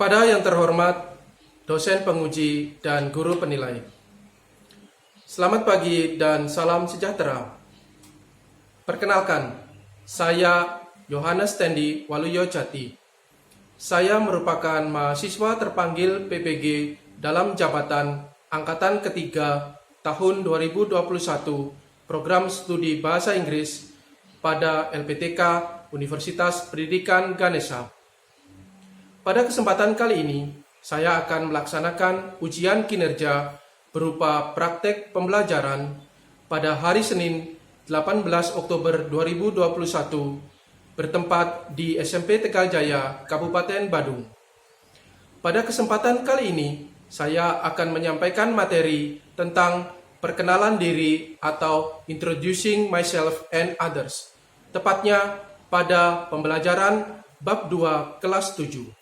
Kepada yang terhormat, dosen penguji dan guru penilai. Selamat pagi dan salam sejahtera. Perkenalkan, saya Yohanes Tendi Waluyo Jati. Saya merupakan mahasiswa terpanggil PPG dalam jabatan Angkatan Ketiga tahun 2021 Program Studi Bahasa Inggris pada LPTK Universitas Pendidikan Ganesha. Pada kesempatan kali ini, saya akan melaksanakan ujian kinerja berupa praktek pembelajaran pada hari Senin 18 Oktober 2021 bertempat di SMP Tegaljaya, Kabupaten Badung. Pada kesempatan kali ini, saya akan menyampaikan materi tentang perkenalan diri atau Introducing Myself and Others, tepatnya pada pembelajaran bab 2 kelas 7.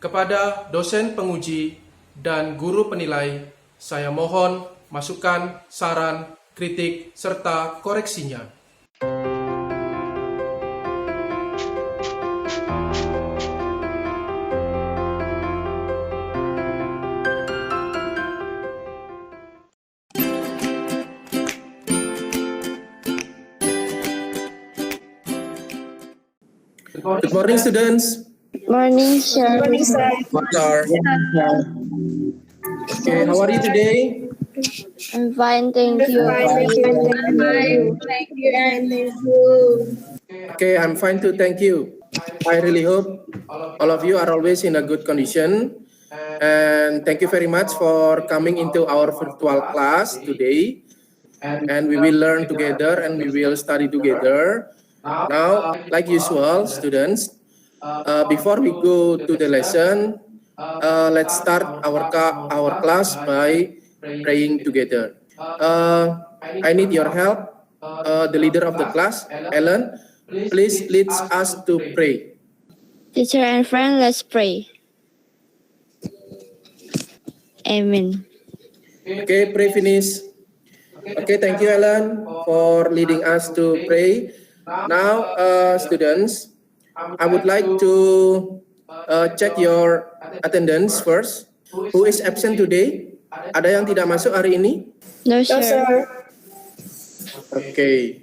Kepada dosen penguji dan guru penilai, saya mohon masukan, saran, kritik, serta koreksinya. Good morning, students. Morning, sir. What are? Okay, how are you today? I'm fine, thank you. Okay, I'm fine too, thank you. I really hope all of you are always in a good condition. And thank you very much for coming into our virtual class today. And we will learn together and we will study together. Now, like usual, students, before we go to the lesson, let's start our class by praying together. I need your help, the leader of the class, Ellen. Please lead us to pray. Teacher and friend, let's pray. Amen. Okay, pray finish. Okay, thank you, Ellen, for leading us to pray. Now, students, I would like to check your attendance first. Who is absent today? Ada yang tidak masuk hari ini? No, sir. Okay.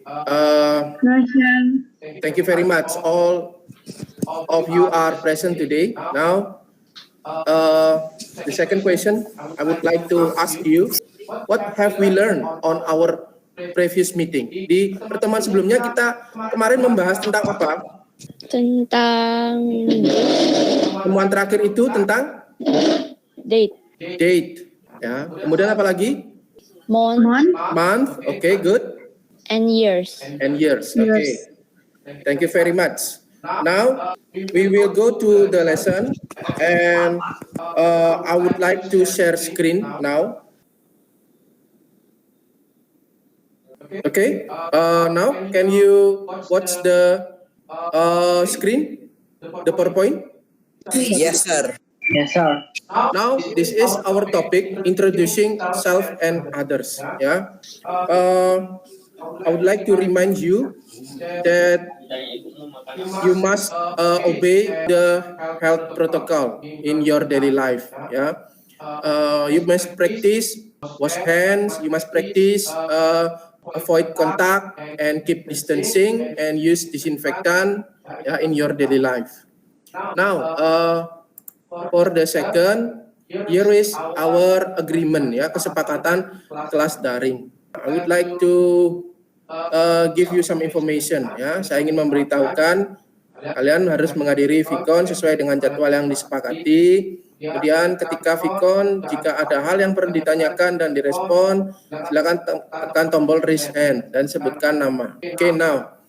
No, sir. Thank you very much. All of you are present today. Now, the second question I would like to ask you, what have we learned on our previous meeting? Di pertemuan sebelumnya kita kemarin membahas tentang apa? Tentang Pertemuan terakhir itu tentang date. date. Ya. Kemudian apa lagi? Month. Okay, good. And years. And years. Okay. Thank you very much. Now we will go to the lesson, and I would like to share screen now. Okay. Now can you watch the screen, the PowerPoint? Yes, sir. Yes, sir. Now this is our topic, introducing self and others. Yeah. I would like to remind you that you must obey the health protocol in your daily life. Yeah. You must practice wash hands. You must practice avoid contact and keep distancing and use disinfectant in your daily life. Now, for the second, here is our agreement, ya, kesepakatan kelas daring. I would like to give you some information, ya. Saya ingin memberitahukan kalian harus menghadiri Vicon sesuai dengan jadwal yang disepakati. Kemudian ketika Vicon, jika ada hal yang perlu ditanyakan dan direspon, silakan tekan tombol raise hand dan sebutkan nama. Okay, now,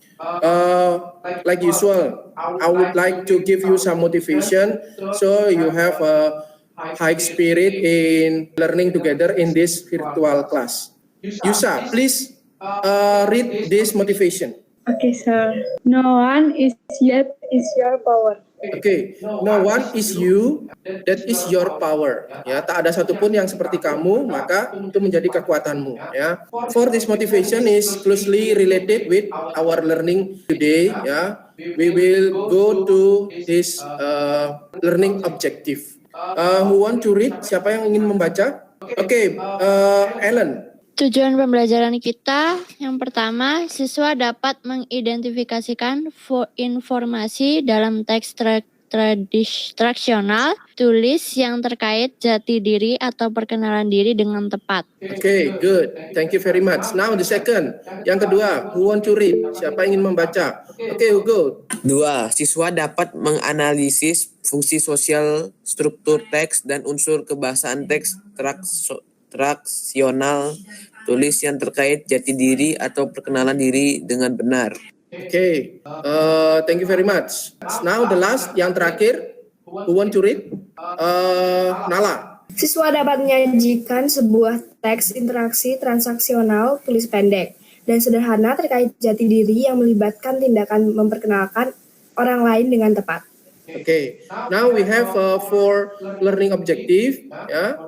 like usual, I would like to give you some motivation so you have a high spirit in learning together in this virtual class. Yusa, please read this motivation. Okay, sir. No one is yet is your power. Okay, no one is you, that is your power. Ya, tak ada satupun yang seperti kamu, maka itu menjadi kekuatanmu. Ya, for this motivation is closely related with our learning today. Ya, we will go to this learning objective. Who want to read? Siapa yang ingin membaca? Okay, Ellen. Tujuan pembelajaran kita yang pertama, siswa dapat mengidentifikasikan informasi dalam teks tradisional, tulis yang terkait jati diri atau perkenalan diri dengan tepat. Okay, good. Thank you very much. Now the second, yang kedua, who want to read? Siapa yang ingin membaca? Okay, Hugo. 2. Siswa dapat menganalisis fungsi sosial, struktur teks, dan unsur kebahasaan teks traksional, tulis yang terkait jati diri atau perkenalan diri dengan benar. Okay, thank you very much. Now the last, yang terakhir, who want to read? Nala. Siswa dapat menyajikan sebuah teks interaksi transaksional tulis pendek dan sederhana terkait jati diri yang melibatkan tindakan memperkenalkan orang lain dengan tepat. Okay, now we have 4 learning objective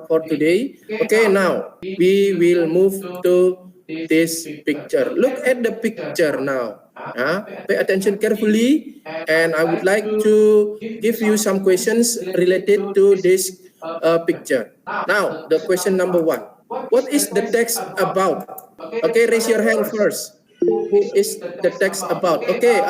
for today. Okay, now we will move to this picture. Look at the picture now. Pay attention carefully, and I would like to give you some questions related to this picture. Now, the question number 1. What is the text about? Okay, raise your hand first. Who is the text about? Okay,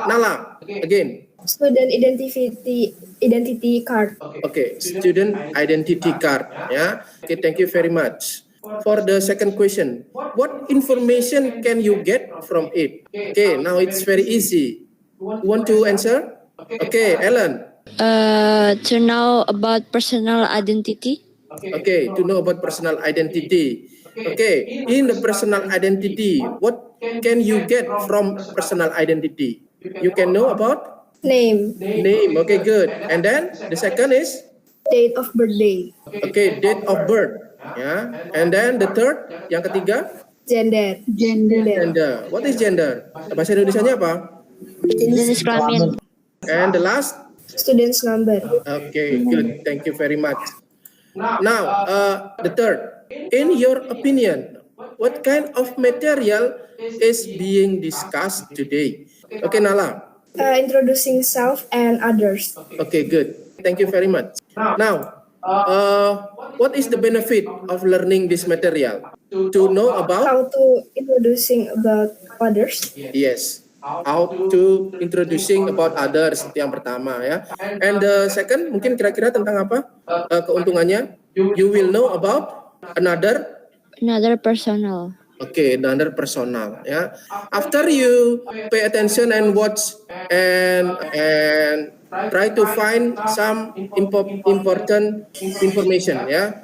Nala, again. Student identity card. Okay, student identity card. Yeah. Okay, thank you very much. For the second question, what information can you get from it? Okay, now it's very easy. You want to answer? Okay, Ellen. To know about personal identity. Okay, to know about personal identity. Okay, in the personal identity, what can you get from personal identity? You can know about Name. name. Okay, good. And then the second is Date of birthday. okay, date of birth. Yeah. And then the third, yang ketiga, Gender. gender. What is gender? Bahasa Indonesianya apa? Jenis kelamin. And the last, Student's number. okay, good. Thank you very much. Now, the third, in your opinion, what kind of material is being discussed today? Okay, Nala. Introducing self and others. Okay, good. Thank you very much. Now, what is the benefit of learning this material? To know about? How to introducing about others. Yes. How to introducing about others, itu yang pertama ya. And the second, mungkin kira-kira tentang apa keuntungannya? You will know about another personal. okay, another personal ya. After you pay attention and watch and try to find some important information ya.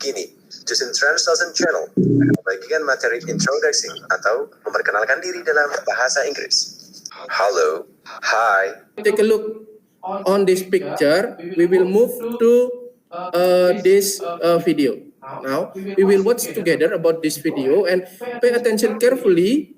Kini, Jusin Translation Channel bagian materi introduksi atau memperkenalkan diri dalam bahasa Inggris. Halo, hi. Take a look on this picture. We will move to this video. Now we will watch together about this video and pay attention carefully.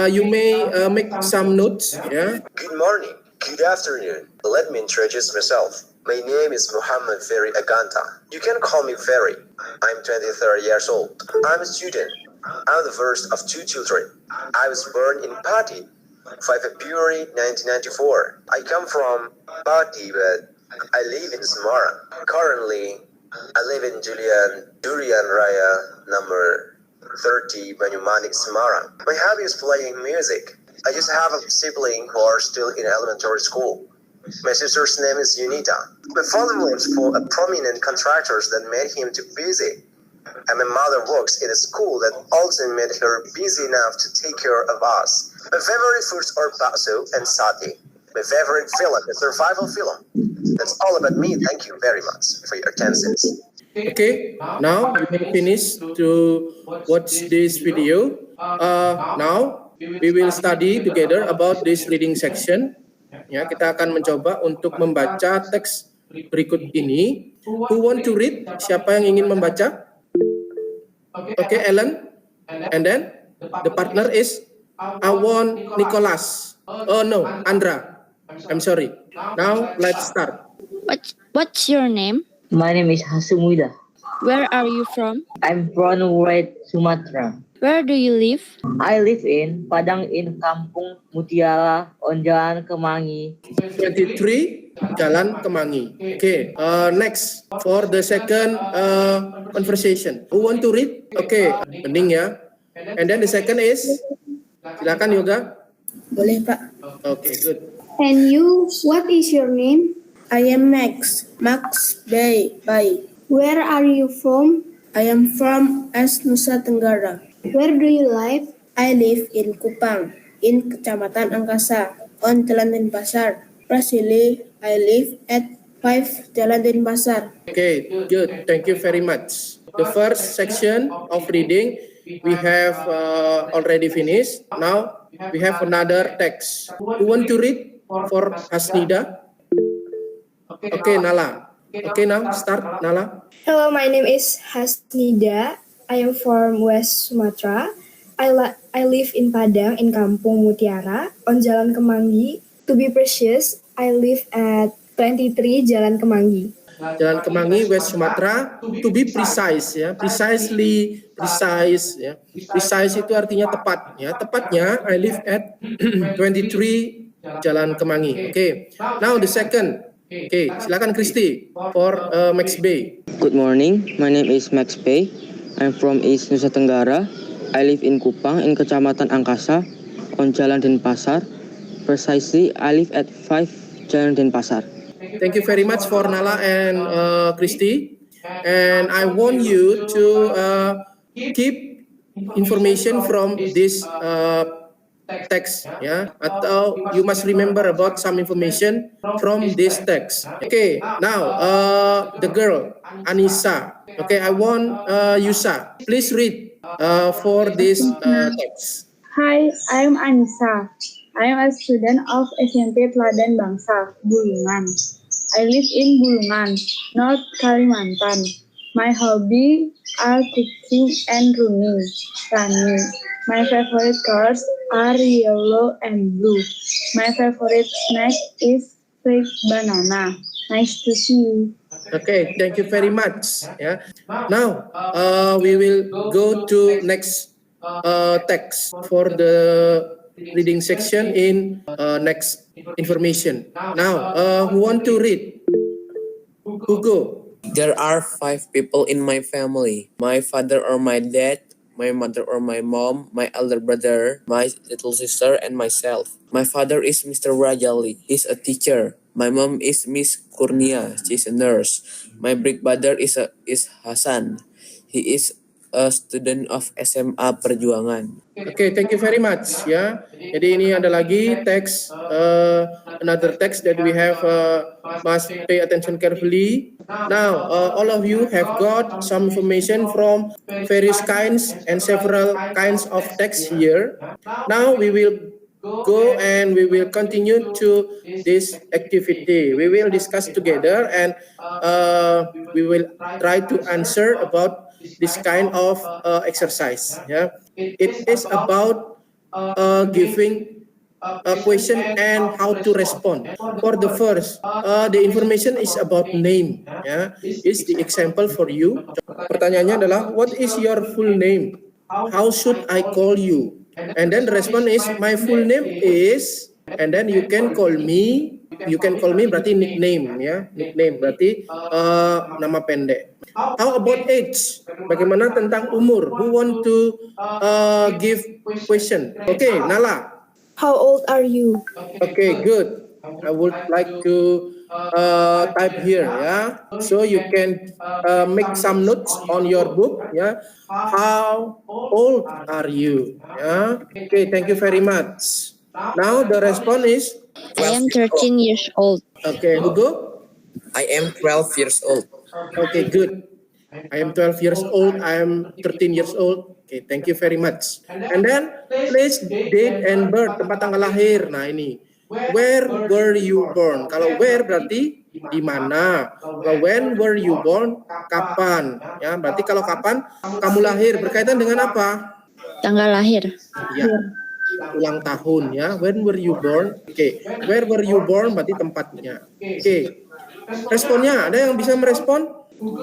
You may make some notes. Yeah. Good morning, good afternoon. Let me introduce myself. My name is Muhammad Ferry Aganta. You can call me Ferry. I'm 23 years old. I'm a student. I'm the first of 2 children. I was born in Pati, 5 February 1994. I come from Pati, but I live in Semarang. Currently, I live in Durian Raya, number 30, Banyumanik, Semarang. My hobby is playing music. I just have a sibling who are still in elementary school. My sister's name is Unita. My father works for a prominent contractor that made him too busy. And my mother works in a school that also made her busy enough to take care of us. My favorite foods are bakso and satay. My favorite film is survival film. That's all about me. Thank you very much for your attention. Okay. Now we have finished to watch this video. Now we will study together about this reading section. Ya, kita akan mencoba untuk membaca teks berikut ini. Who want to read? Siapa yang ingin membaca? Okay, Ellen. And then the partner is Awon Nicholas. Oh no, Andra. I'm sorry. Now let's start. What's your name? My name is Hasumuida. Where are you from? I'm from West Sumatra. Where do you live? I live in Padang in Kampung Mutiara on Jalan Kemangi. 23 Jalan Kemangi. Okay, next for the second conversation. Who want to read? Okay, mending ya. And then the second is, silakan Yoga. Boleh, Pak. Okay, good. And you, what is your name? I am Max. Max Bay. Where are you from? I am from Nusa Tenggara. Where do you live? I live in Kupang, in Kecamatan Angkasa, on Jalan Denpasar. Presently, I live at 5 Jalan Denpasar. Okay, good. Thank you very much. The first section of reading we have already finished. Now we have another text. Who want to read for Hasnida? Okay, Nala. Okay, now start, Nala. Hello, my name is Hasnida. I am from West Sumatra. I live in Padang in Kampung Mutiara on Jalan Kemangi. To be precise, I live at 23 Jalan Kemangi. Jalan Kemangi, West Sumatera. To be precise, ya, precise, ya. Precise itu artinya tepat, ya. Tepatnya, I live at 23 Jalan Kemangi. Okay. Now the second. Okay, silakan Kristi for Max Bay. Good morning, my name is Max Bay. I'm from East Nusa Tenggara. I live in Kupang in Kecamatan Angkasa on Jalan Denpasar. Precisely, I live at 5 Jalan Denpasar. Thank you very much for Nala and Kristi. And I want you to keep information from this text, ya, atau you must remember about some information from this text. Okay, now the girl Anissa. Okay, I want Yusa. Please read for this text. Hi, I am Anissa. I am a student of SMP Teladan Bangsa, Bulungan. I live in Bulungan, North Kalimantan. My hobby are cooking and running. My favorite colors are yellow and blue. My favorite snack is baked banana. Nice to see you. Okay, thank you very much. Yeah. Now we will go to next text for the reading section in next information. Now, who want to read? Hugo. There are 5 people in my family. My father or my dad, my mother or my mom, my elder brother, my little sister, and myself. My father is Mr. Rajali. He's a teacher. My mom is Miss Kurnia. She's a nurse. My big brother is Hasan. He is a student of SMA Perjuangan. Okay, thank you very much. Ya, jadi ini ada lagi teks, another text that we have must pay attention carefully. Now, all of you have got some information from various kinds and several kinds of text here. Now we will go and we will continue to this activity. We will discuss together and we will try to answer about this kind of exercise. Yeah, it is about giving a question and how to respond. For the first, the information is about name. Yeah, is the example for you. Pertanyaannya adalah, what is your full name? How should I call you? And then the response is, my full name is, and then you can call me. You can call me berarti nickname, ya, nickname berarti nama pendek. How about age? Bagaimana tentang umur? Who want to give question? Okay, Nala. How old are you? Okay, good. I would like to type here, ya. So you can make some notes on your book, ya. How old are you? Ya. Okay, thank you very much. Now the response is, I am 13 years old. okay, Hugo. I am 12 years old. Okay, good. I am 12 years old. I am 13 years old. Okay, thank you very much. And then place, date, and birth, tempat tanggal lahir. Nah ini, where were you born? Kalau where berarti di mana. Kalau when were you born, kapan. Ya, berarti kalau kapan kamu lahir berkaitan dengan apa? Tanggal lahir. Ya, ulang tahun ya. When were you born? Oke. Where were you born berarti tempatnya. Oke. Responnya ada yang bisa merespon?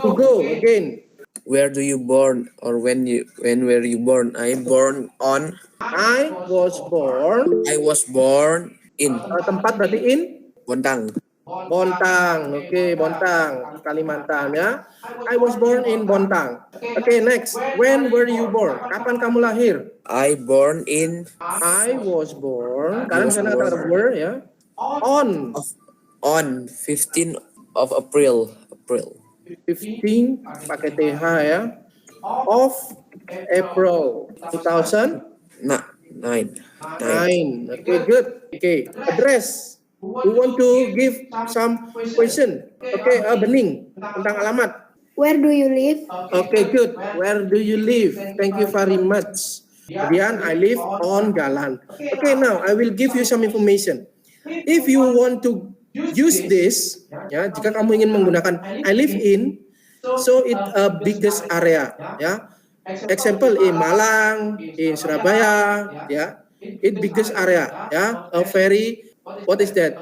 Go again. Where do you born or when were you born? I was born in Tempat berarti in Bontang. Bontang. Oke, Bontang, Kalimantan ya. I was born in Bontang. Oke, next. When were you born? Kapan kamu lahir? I I was born. Kalian bisa kata were ya. on 15 of April. 15 pakai TH ya. Of April 2009. 9. Okay, good. Okay, address. We want to give some question. Okay, Bening tentang alamat. Where do you live? Okay, good. Where do you live? Thank you very much. Kemudian I live on Jalan. Okay, now I will give you some information. If you want to use this, ya, jika kamu ingin menggunakan I live in, so it a biggest area, ya. Example in Malang, in Surabaya, ya. It biggest area, ya. A very what is that?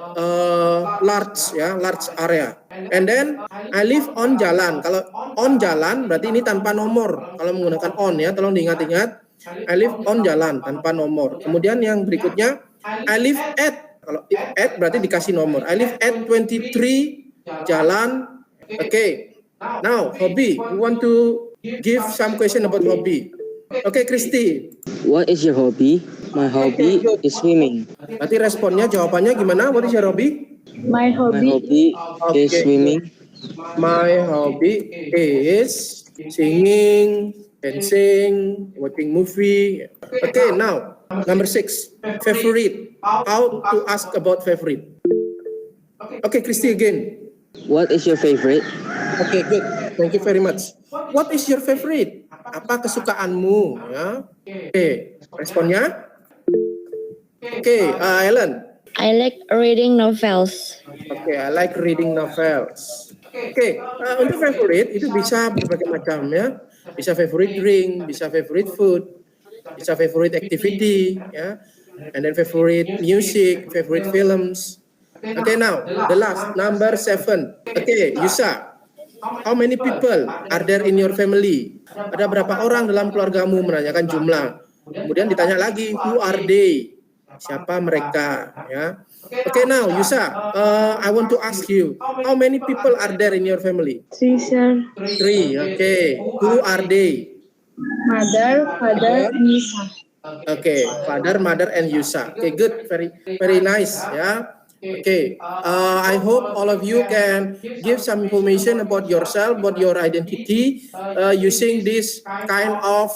Large, ya, large area. And then I live on Jalan. Kalau on Jalan berarti ini tanpa nomor. Kalau menggunakan on ya, tolong diingat-ingat. I live on Jalan tanpa nomor. Kemudian yang berikutnya I live at. Kalau at berarti dikasih nomor. I live at 23 Jalan. Okay. Now, hobby. We want to give some question about hobby. Okay, Christy. What is your hobby? My hobby is swimming. Berarti responnya, jawabannya gimana? What is your hobby? My My hobby hobby is Okay. swimming. My hobby is singing, dancing, watching movie. Okay, now number 6, favorite. How to ask about favorite? Okay, Christy again. What is your favorite? Okay, good. Thank you very much. What is your favorite? Apa kesukaanmu? Ya. Okay, responnya? Okay, Ellen. I like reading novels. Okay, I like reading novels. Okay, untuk favorite itu bisa berbagai macam ya. Bisa favorite drink, bisa favorite food, bisa favorite activity, ya. And then favorite music, favorite films. Okay, now the last number 7. Okay, Yusa. How many people are there in your family? Ada berapa orang dalam keluargamu? Menanyakan jumlah. Kemudian ditanya lagi, who are they? Siapa mereka? Ya. Okay, now Yusa, I want to ask you, how many people are there in your family? sister, 3. Okay, who are they? mother, father, and Nisa. Okay, father, mother, and Yusa. Okay, good, very nice. Ya. Okay, I hope all of you can give some information about yourself, about your identity, using this kind of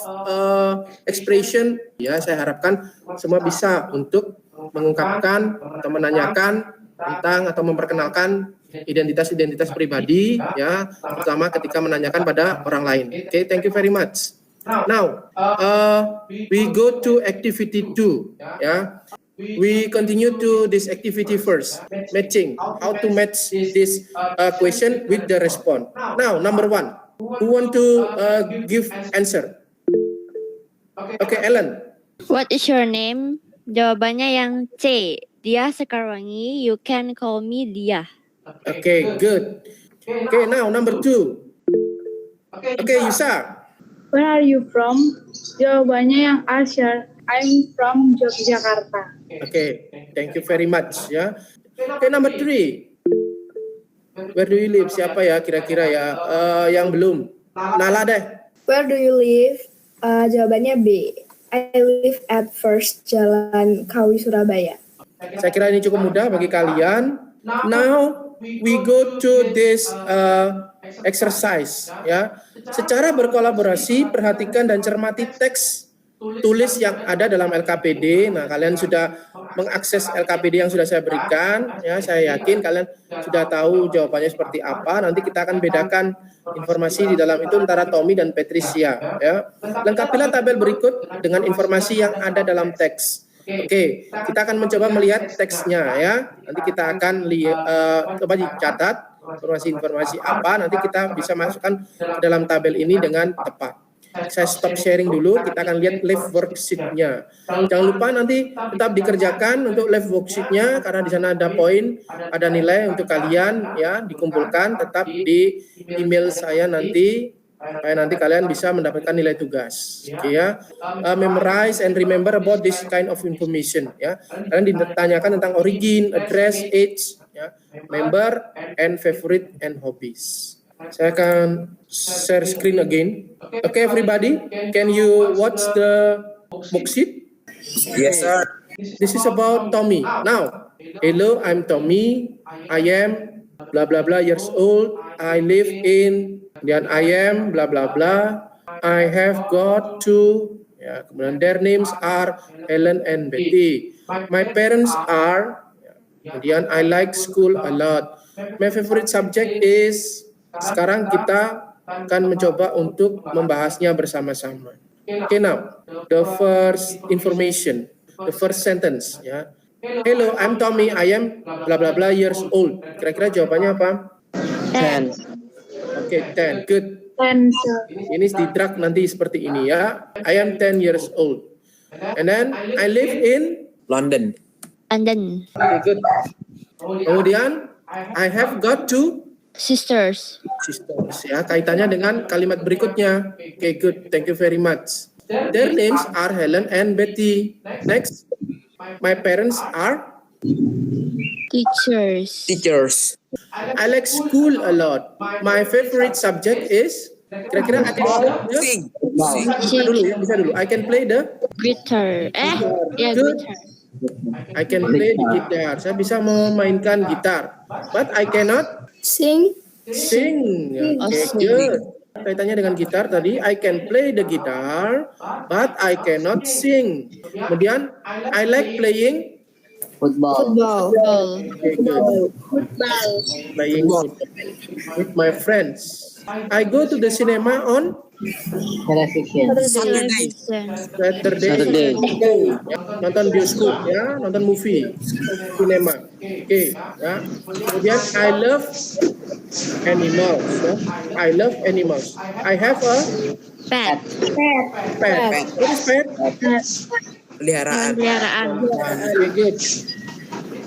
expression. Ya, saya harapkan semua bisa untuk mengungkapkan atau menanyakan tentang atau memperkenalkan identitas-identitas pribadi, ya, terutama ketika menanyakan pada orang lain. Okay, thank you very much. Now, we go to activity 2. Ya. We continue to this activity first, matching. How to match this question with the response. Now, number 1, who want to give answer? Okay, Ellen. What is your name? Jawabannya yang C. Dia Sekarwangi. You can call me Dia. Okay, good. Okay, now number 2. Okay, Yusa. Where are you from? Jawabannya yang A, Syar. I'm from Yogyakarta. Okay, thank you very much. Ya. Okay, number 3. Where do you live? Siapa ya kira-kira ya yang belum? Nala deh. Where do you live? Jawabannya B. I live at First Jalan Kawi, Surabaya. Saya kira ini cukup mudah bagi kalian. Now we go to this exercise. Ya, secara berkolaborasi perhatikan dan cermati teks tulis yang ada dalam LKPD. Nah, kalian sudah mengakses LKPD yang sudah saya berikan. Ya, saya yakin kalian sudah tahu jawabannya seperti apa. Nanti kita akan bedakan informasi di dalam itu antara Tommy dan Patricia. Ya, lengkapilah tabel berikut dengan informasi yang ada dalam teks. Oke, kita akan mencoba melihat teksnya ya. Nanti kita akan coba dicatat informasi-informasi apa, nanti kita bisa masukkan ke dalam tabel ini dengan tepat. Saya stop sharing dulu, kita akan lihat live worksheet-nya. Jangan lupa nanti tetap dikerjakan untuk live worksheet-nya, karena di sana ada poin, ada nilai untuk kalian ya, dikumpulkan tetap di email saya nanti, supaya nanti kalian bisa mendapatkan nilai tugas. Oke ya. Memorize and remember about this kind of information ya. Kalian ditanyakan tentang origin, address, age, ya, member, and favorite and hobbies. Saya akan share screen again. Okay, everybody, can you watch the worksheet? Yes, sir. This is about Tommy. Now, hello, I'm Tommy. I am blah blah blah years old. I live in, dan I am blah blah blah. I have got two. Ya, kemudian their names are Helen and Betty. My parents are. Kemudian I like school a lot. My favorite subject is. Sekarang kita akan mencoba untuk membahasnya bersama-sama. Okay, now the first information, the first sentence, ya. Hello, I'm Tommy. I am blah blah blah years old. Kira-kira jawabannya apa? 10. Oke, 10. Good. 10, sir. Ini di draft nanti seperti ini ya. I am 10 years old. And then I live in London. London. Okay, good. Kemudian I have got two Sisters. sisters ya, kaitannya dengan kalimat berikutnya. Okay, good. Thank you very much. Their names are Helen and Betty. Next. My parents are. Teachers. Teachers. I like school a lot. My favorite subject is. Kira-kira I can Sing. bisa dulu ya, bisa dulu. I can play the. Guitar. Ya, Good. guitar. I can play the guitar. Saya bisa memainkan gitar. But I cannot Sing. sing. Okay, good. Kaitannya dengan gitar tadi, I can play the guitar, but I cannot sing. Kemudian, I like playing Football. Ball. okay, good. Playing football with my friends. I go to the cinema on Television. Television. Saturday. Ya, nonton bioskop ya, nonton movie, cinema. Oke, ya. Kemudian I love animals. Ya. I love animals. I have a Pet. pet. What is pet? Peliharaan. Peliharaan. Okay, good.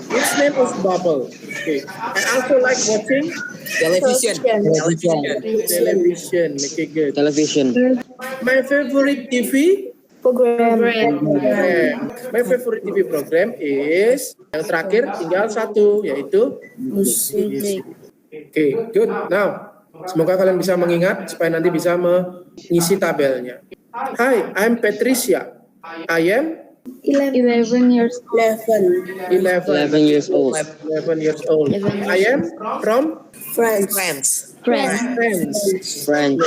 Its name is Bubble. Okay. I also like watching Television. television. Okay, good. Television. My favorite TV Program. program. My favorite TV program is yang terakhir tinggal satu, yaitu Musik. Oke, good. Now, semoga kalian bisa mengingat supaya nanti bisa mengisi tabelnya. Hi, I'm Patricia. I am 11 years old. 11 11 years old. 11 years old. I am from Friends. Friends. France.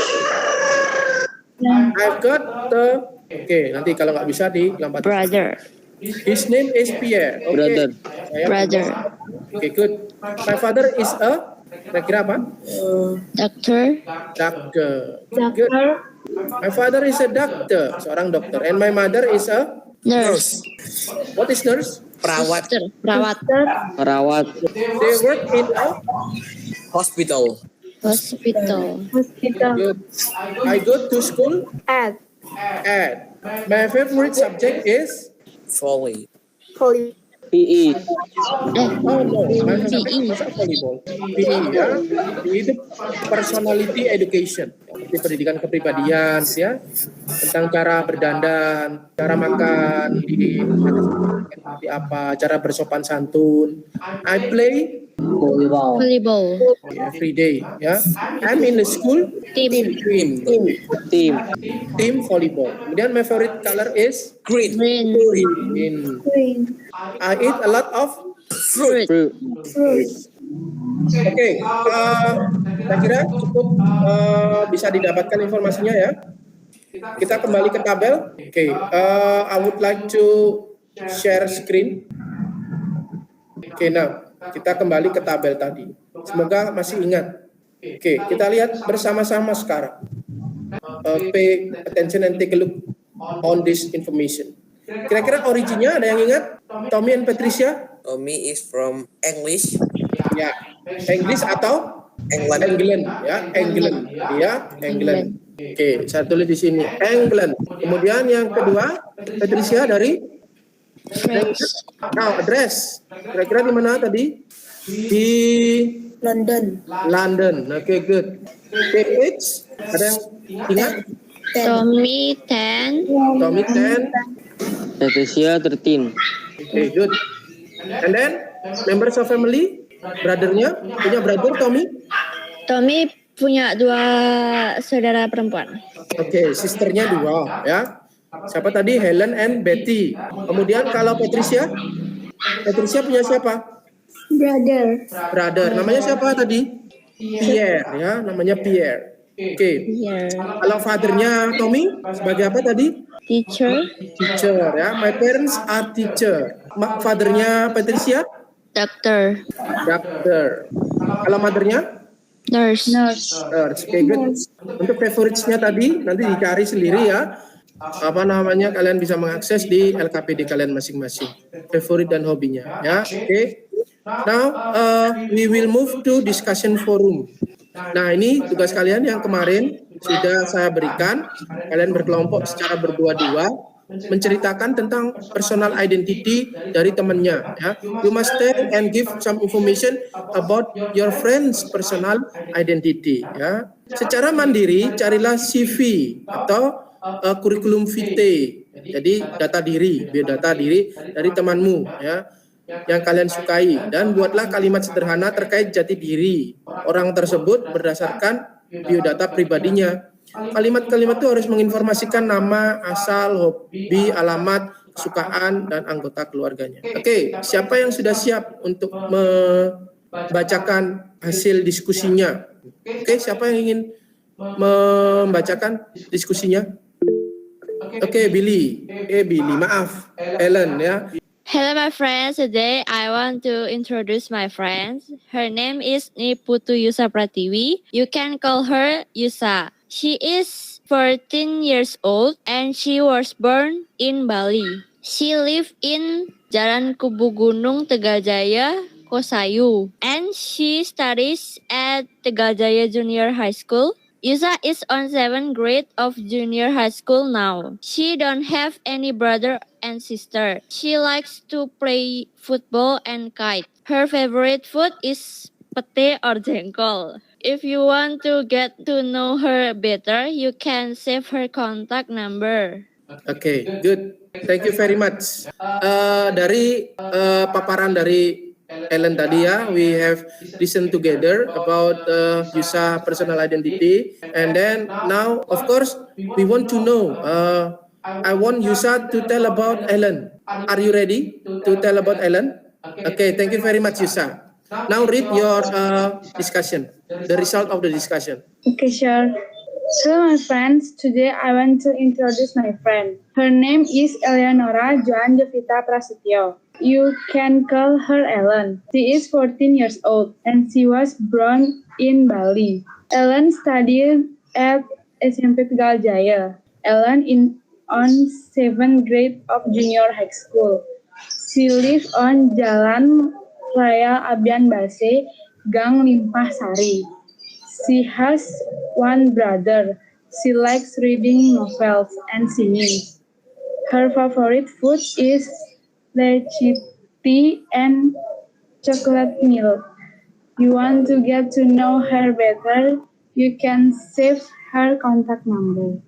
I've got the. Oke, nanti kalau nggak bisa dilompat. Brother. His name is Pierre. Okay. Brother. Saya- Brother. Oke, good. My father is a. Kira-kira apa? Doctor. Doctor. Good. My father is a doctor, seorang dokter. And my mother is a. Nurse. What is nurse? Perawat. Sister. Perawat. Perawat. They work in a. Hospital. Hospital. Good. I go to school At. at. My favorite subject is. Volley. Poly. PE. Oh no, my favorite PE. masa volleyball. PE ya. PE itu personality education. Seperti pendidikan kepribadian ya. Tentang cara berdandan, cara makan, di apa, cara bersopan santun. I play Volleyball. Volleyball. every day ya. I'm in the school Team. team volleyball. Kemudian my favorite color is Green. Green. green. I eat a lot of Fruit. Fruit. Oke, saya kira cukup bisa didapatkan informasinya ya. Kita kembali ke tabel. Oke, I would like to share screen. Oke, now kita kembali ke tabel tadi. Semoga masih ingat. Oke, kita lihat bersama-sama sekarang. Pay attention and take a look on this information. Kira-kira originnya ada yang ingat? Tommy and Patricia? Tommy is from English, Ya, English atau England. England, ya, England, ya, England. Oke, saya tulis di sini England. Kemudian yang kedua, Patricia dari France. Now address. Kira-kira di mana tadi? Di London. London. Oke, good. Oke, age. Ada yang ingat? 10. Tommy 10. Tommy 10. Patricia 13. Oke, good. And then members of family, brothernya punya brother Tommy. Tommy punya 2 saudara perempuan. Oke, sisternya 2 ya. Siapa tadi? Helen and Betty. Kemudian kalau Patricia? Patricia punya siapa? Brother. Brother. Namanya siapa tadi? Pierre ya, namanya Pierre. Oke. Here. Kalau fathernya Tommy sebagai apa tadi? Teacher. Teacher ya. My parents are teacher. Fathernya Patricia? Doctor. Doctor. Kalau mothernya? Nurse. Nurse. Oke, good. Untuk favorites-nya tadi nanti dicari sendiri ya. Apa namanya, kalian bisa mengakses di LKPD kalian masing-masing. Favorit dan hobinya ya. Oke. Now we will move to discussion forum. Nah, ini tugas kalian yang kemarin sudah saya berikan. Kalian berkelompok secara berdua-dua menceritakan tentang personal identity dari temannya ya. You must tell and give some information about your friend's personal identity ya. Secara mandiri carilah CV atau kurikulum vitae. Jadi data diri, biodata diri dari temanmu ya yang kalian sukai, dan buatlah kalimat sederhana terkait jati diri orang tersebut berdasarkan biodata pribadinya. Kalimat-kalimat itu harus menginformasikan nama, asal, hobi, alamat, kesukaan, dan anggota keluarganya. Oke, siapa yang sudah siap untuk membacakan hasil diskusinya? Oke, siapa yang ingin membacakan diskusinya? Oke, Billy. Maaf, Ellen ya. Hello, my friends. Today I want to introduce my friend. Her name is Niputu Yusa Pratiwi. You can call her Yusa. She is 14 years old and she was born in Bali. She lives in Jalan Kubu Gunung, Tegaljaya, Kosayu, and she studies at Tegaljaya Junior High School. Yusa is on 7th grade of junior high school now. She don't have any brother and sister. She likes to play football and kite. Her favorite food is pete or jengkol. If you want to get to know her better, you can save her contact number. Oke, good. Thank you very much. Dari paparan dari Ellen tadi ya, we have listened together about Yusa personal identity, and then now, of course, we want to know. I want Yusa to tell about Ellen. Are you ready to tell about Ellen? Okay, thank you very much, Yusa. Now read your discussion, the result of the discussion. Okay, sure. Hello, my friends. Today I want to introduce my friend. Her name is Eleonora Joan Jovita Prasetyo. You can call her Ellen. She is 14 years old and she was born in Bali. Ellen studied at SMP Tegaljaya. Ellen on 7th grade of junior high school. She lives on Jalan Raya Abian Base, Gang Limpah Sari. She has one brother. She likes reading novels and singing. Her favorite food is lychee tea and chocolate milk. You want to get to know her better, you can save her contact number.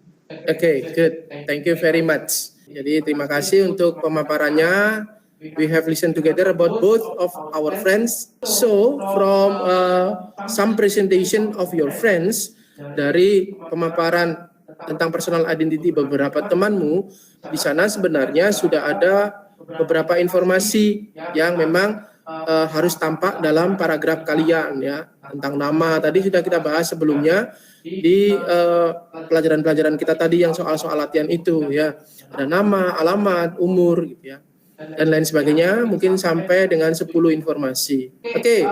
Okay, good. Thank you very much. Jadi terima kasih untuk pemaparannya. We have listened together about both of our friends. So from some presentation of your friends, dari pemaparan tentang personal identity beberapa temanmu, di sana sebenarnya sudah ada beberapa informasi yang memang harus tampak dalam paragraf kalian ya. Tentang nama tadi sudah kita bahas sebelumnya di pelajaran-pelajaran kita tadi yang soal-soal latihan itu ya. Ada nama, alamat, umur gitu ya, dan lain sebagainya, mungkin sampai dengan 10 informasi. Oke,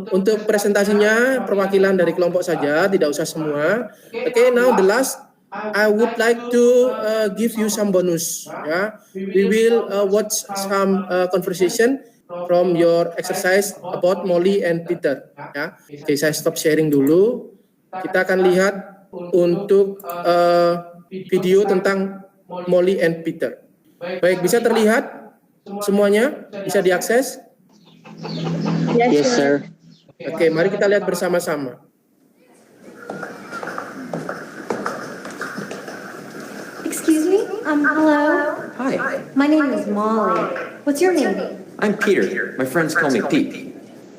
untuk presentasinya perwakilan dari kelompok saja, tidak usah semua. Oke, now the last I would like to give you some bonus. Ya, we will watch some conversation from your exercise about Molly and Peter. Ya, oke, saya stop sharing dulu. Kita akan lihat untuk video tentang Molly and Peter. Baik, bisa terlihat semuanya? Bisa diakses? Yes, sir. Oke, mari kita lihat bersama-sama. Excuse me? Hello? Hi, My name is Molly. What's your name? I'm Peter. My friends call me Pete.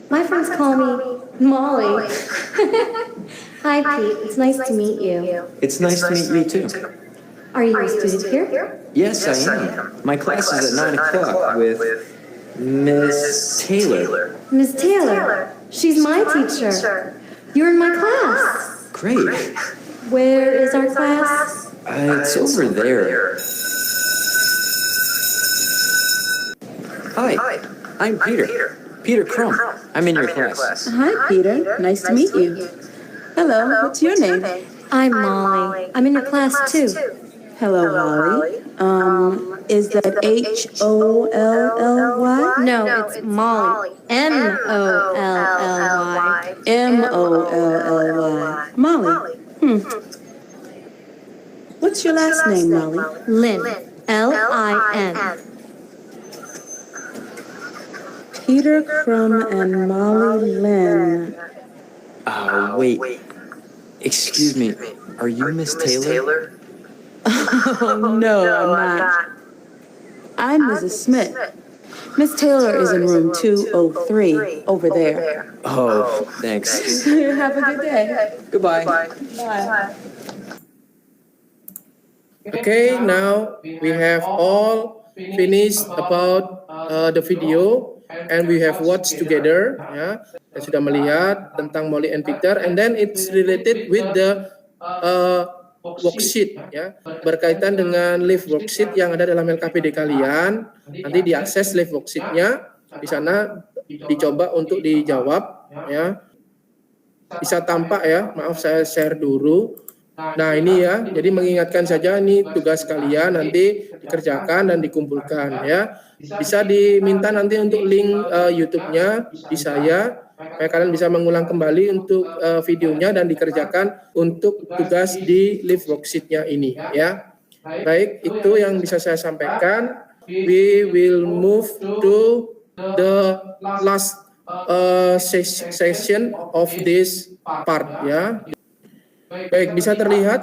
My friends call me Molly. Hi, Pete. It's nice to meet you. It's nice to meet you too. Are you a student here? Yes, I am. My class is at 9 o'clock with Miss Taylor. Miss Taylor. She's my teacher. You're in my class. Great. Where is our class? It's over there. Hi, I'm Peter. Peter Crump. I'm in your class. Hi, Peter. Nice to meet you. Hello, what's your name? I'm Molly. I'm in your class too. Hello, Holly. Is that Holly? No, it's Molly. Molly. Molly. Molly. What's your last name, Molly? Lynn. Lin. Peter Crumb and Molly Lynn. Wait. Excuse me. Are you Miss Taylor? Oh, no, I'm not. I'm Mrs. Smith. Miss Taylor is in room 203, over there. Oh, thanks. Have a good day. Goodbye. Bye. Okay, now we have all finished about the video and we have watched together. Ya, kita sudah melihat tentang Molly and Peter, and then it's related with the worksheet, ya, berkaitan dengan live worksheet yang ada dalam LKPD kalian. Nanti diakses live worksheetnya, di sana dicoba untuk dijawab, ya. Bisa tampak ya, maaf saya share dulu. Nah ini ya, jadi mengingatkan saja ini tugas kalian nanti dikerjakan dan dikumpulkan ya. Bisa diminta nanti untuk link YouTube-nya di saya, supaya kalian bisa mengulang kembali untuk videonya dan dikerjakan untuk tugas di live worksheet-nya ini ya. Baik, itu yang bisa saya sampaikan. We will move to the last session of this part ya. Baik, bisa terlihat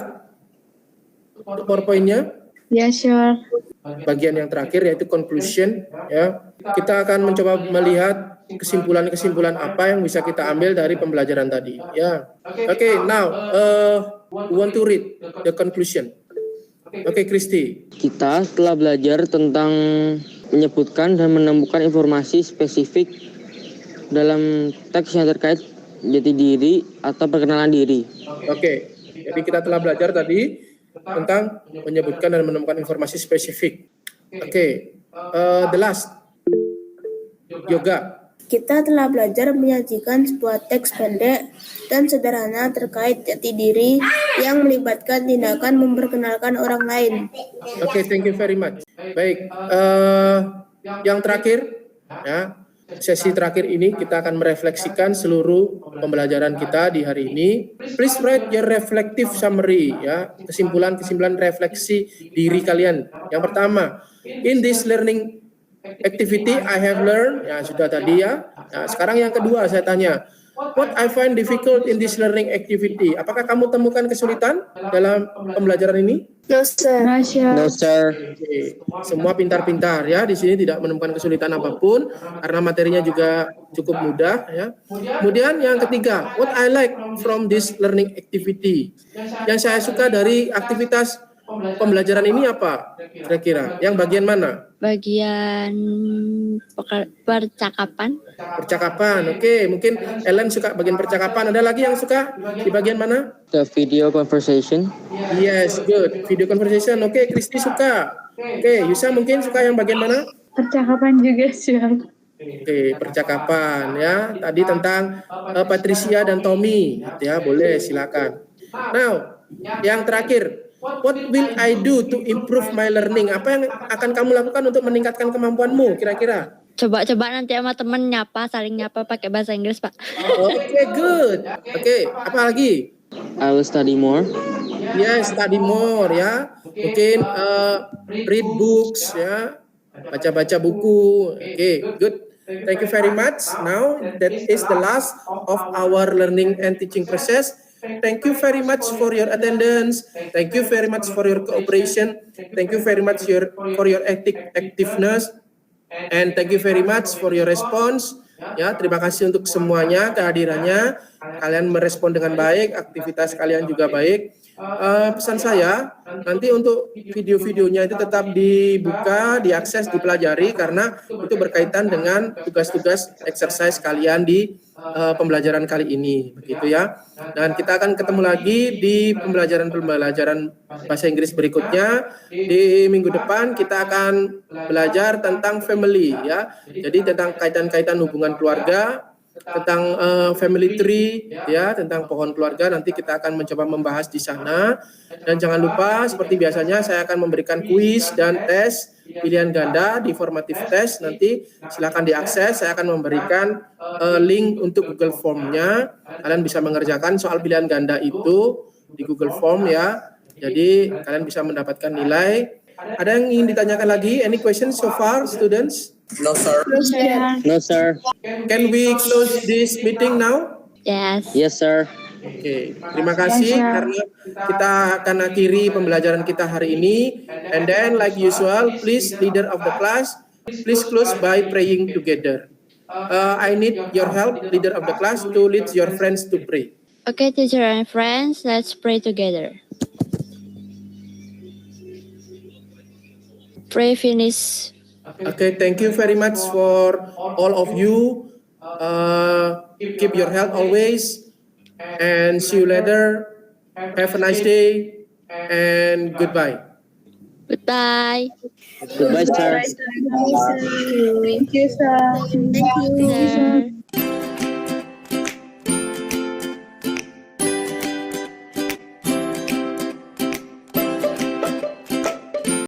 PowerPoint-nya? Yeah, sure. Bagian yang terakhir yaitu conclusion ya. Kita akan mencoba melihat kesimpulan-kesimpulan apa yang bisa kita ambil dari pembelajaran tadi ya. Okay, now we want to read the conclusion. Oke, Kristi. Kita telah belajar tentang menyebutkan dan menemukan informasi spesifik dalam teks yang terkait jati diri atau perkenalan diri. Oke, jadi kita telah belajar tadi tentang menyebutkan dan menemukan informasi spesifik. Oke, the last, Yoga. Kita telah belajar menyajikan sebuah teks pendek dan sederhana terkait jati diri yang melibatkan tindakan memperkenalkan orang lain. Oke, thank you very much. Baik, yang terakhir, ya, sesi terakhir ini kita akan merefleksikan seluruh pembelajaran kita di hari ini. Please write your reflective summary, ya, kesimpulan-kesimpulan refleksi diri kalian. Yang pertama, in this learning activity I have learned, ya sudah tadi ya. Nah, sekarang yang kedua saya tanya, what I find difficult in this learning activity? Apakah kamu temukan kesulitan dalam pembelajaran ini? No, sir. No, sir. Oke, semua pintar-pintar ya. Di sini tidak menemukan kesulitan apapun karena materinya juga cukup mudah ya. Kemudian yang ketiga, what I like from this learning activity. Yang saya suka dari aktivitas pembelajaran ini apa? Kira-kira yang bagian mana? Bagian percakapan. Percakapan. Oke, mungkin Ellen suka bagian percakapan. Ada lagi yang suka di bagian mana? The video conversation. Yes, good. Video conversation. Oke, Kristi suka. Oke, Yusa mungkin suka yang bagian mana? Percakapan juga, sure. Oke, percakapan ya. Tadi tentang Patricia dan Tommy, gitu ya. Boleh, silakan. Now, yang terakhir, what will I do to improve my learning? Apa yang akan kamu lakukan untuk meningkatkan kemampuanmu kira-kira? Coba-coba nanti sama temen nyapa, saling nyapa pakai bahasa Inggris, Pak. Oke, good. Oke, apa lagi? I will study more. Yes, study more ya. Mungkin read books ya, baca-baca buku. Oke, good. Thank you very much. Now that is the last of our learning and teaching process. Thank you very much for your attendance. Thank you very much for your cooperation. Thank you very much for your activeness. And thank you very much for your response. Ya, terima kasih untuk semuanya kehadirannya. Kalian merespon dengan baik, aktivitas kalian juga baik. Pesan saya, nanti untuk video-videonya itu tetap dibuka, diakses, dipelajari karena itu berkaitan dengan tugas-tugas exercise kalian di pembelajaran kali ini, begitu ya. Dan kita akan ketemu lagi di pembelajaran bahasa Inggris berikutnya. Di minggu depan kita akan belajar tentang family ya. Jadi tentang kaitan-kaitan hubungan keluarga, tentang family tree ya, tentang pohon keluarga, nanti kita akan mencoba membahas di sana. Dan jangan lupa seperti biasanya saya akan memberikan kuis dan tes pilihan ganda di formative test, nanti silakan diakses. Saya akan memberikan link untuk Google Form-nya. Kalian bisa mengerjakan soal pilihan ganda itu di Google Form ya. Jadi kalian bisa mendapatkan nilai. Ada yang ingin ditanyakan lagi? Any questions so far, students? No, sir. No, sir. Can we close this meeting now? Yes. Yes, sir. Oke, terima kasih karena kita akan akhiri pembelajaran kita hari ini. And then like usual, please leader of the class, please close by praying together. I need your help, leader of the class, to lead your friends to pray. Okay, teacher and friends, let's pray together. Pray finish. Okay, thank you very much for all of you. Keep your health always, and see you later. Have a nice day, and goodbye. Goodbye. Goodbye, sir. Thank you, sir. Thank you. Sir.